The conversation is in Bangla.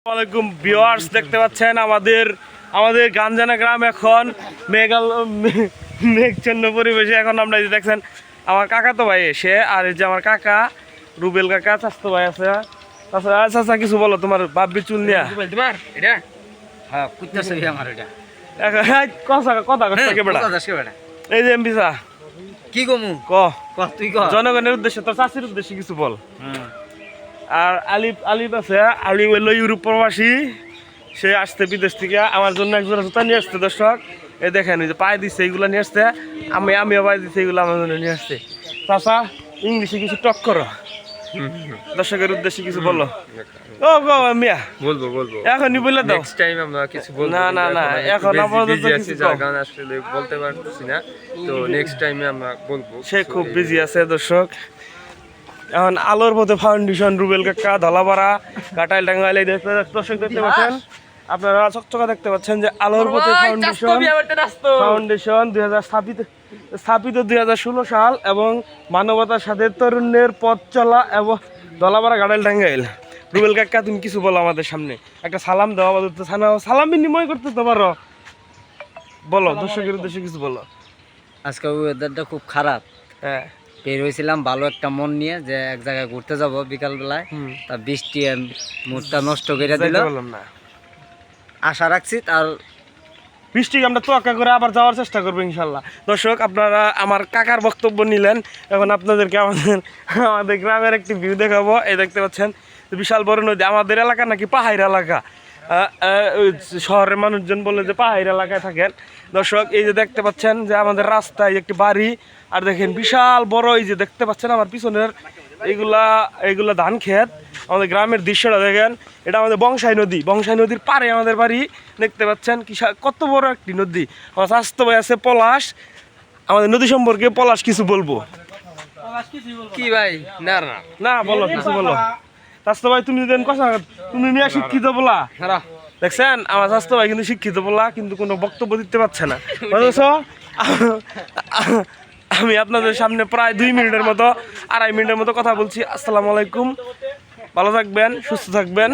আসসালামাইকুম ভিউয়ার্স, দেখতে পাচ্ছেন আমাদের গাঞ্জানা গ্রাম এখন মেঘাচ্ছন্ন পরিবেশে। এখন আমরা এই যে দেখছেন আমার কাকা তো ভাই এসে, আর এই যে আমার কাকা রুবেল কাকা চাস্তো ভাই আছে। চাচা কিছু বলো তোমার বাপবি চুল নিয়া। এই যে এমপি চা কি কমু তুই জনগণের উদ্দেশ্যে, তোর চাষির উদ্দেশ্যে কিছু বল। আর আলিফ আছে, আলিফ হইলো ইউরোপ প্রবাসী, সে আসছে বিদেশ থেকে আমার জন্য এক জোড়া জুতা নিয়ে আসছে। দর্শক এই দেখেন, এই যে পায়ে দিচ্ছে এইগুলো নিয়ে আসছে, আমিও পায়ে দিচ্ছি এইগুলো আমার জন্য নিয়ে আসছে। চাচা ইংলিশে কিছু টক করো, দর্শকের উদ্দেশ্যে কিছু বলো। ও গো মিয়া বলবো এখনই বলে দাও। নেক্সট টাইম আমরা কিছু বলবো। না এখন আপাতত কিছু যার কারণে আসলে বলতে পারছি না, তো নেক্সট টাইমে আমরা বলবো। সে খুব বিজি আছে। দর্শক এখন আলোর পথে ফাউন্ডেশন, রুবেল কাকা, ধলাপাড়া, কাটাইল টাঙ্গাইল, এই দর্শক দেখতে পাচ্ছেন আপনারা চকচকা দেখতে পাচ্ছেন যে আলোর পথে ফাউন্ডেশন 2000 স্থাপিত 2016 সাল এবং মানবতার সাথে তরুণের পথ চলা এবং ধলাপাড়া কাটাইল টাঙ্গাইল। রুবেল কাকা তুমি কিছু বলো আমাদের সামনে, একটা সালাম দাও আমাদের, তো সালাম বিনিময় করতে তো পারো, বলো দর্শকের উদ্দেশ্যে কিছু বলো। আজকে ওয়েদারটা খুব খারাপ। হ্যাঁ, বের হয়েছিলাম ভালো একটা মন নিয়ে যে এক জায়গায় ঘুরতে যাব বিকাল বেলায়, তা বৃষ্টি মুডটা নষ্ট করে দিল। না আশা রাখছি তার বৃষ্টিকে আমরা তোয়াক্কা করে আবার যাওয়ার চেষ্টা করবো ইনশাল্লাহ। দর্শক আপনারা আমার কাকার বক্তব্য নিলেন, এখন আপনাদেরকে আমাদের গ্রামের একটি ভিউ দেখাবো। এই দেখতে পাচ্ছেন বিশাল বড় নদী। আমাদের এলাকা নাকি পাহাড় এলাকা, শহরের মানুষজন বলে যে পাহাড় এলাকায় থাকেন। দর্শক এই যে দেখতে পাচ্ছেন যে আমাদের রাস্তায় একটি বাড়ি, আর দেখেন বিশাল বড় এই যে দেখতে পাচ্ছেন আমার পিছনের এইগুলা ধান ক্ষেত। আমাদের গ্রামের দৃশ্যটা দেখেন, এটা আমাদের বংশাই নদীর পাড়ে আমাদের বাড়ি। দেখতে পাচ্ছেন কত বড় একটি নদী। আমার স্বাস্থ্য ভাই আছে পলাশ, আমাদের নদী সম্পর্কে পলাশ কিছু বলবো। কি ভাই? না বলো, কিছু বলো। স্বাস্থ্য ভাই তুমি তুমি মিয়া শিক্ষিত বলা, দেখছেন আমার স্বাস্থ্য ভাই কিন্তু শিক্ষিত বলা, কিন্তু কোনো বক্তব্য দিতে পারছে না। অথচ আমি আপনাদের সামনে প্রায় 2 মিনিটের মতো, 2.5 মিনিটের মতো কথা বলছি। আসসালামু আলাইকুম, ভালো থাকবেন, সুস্থ থাকবেন।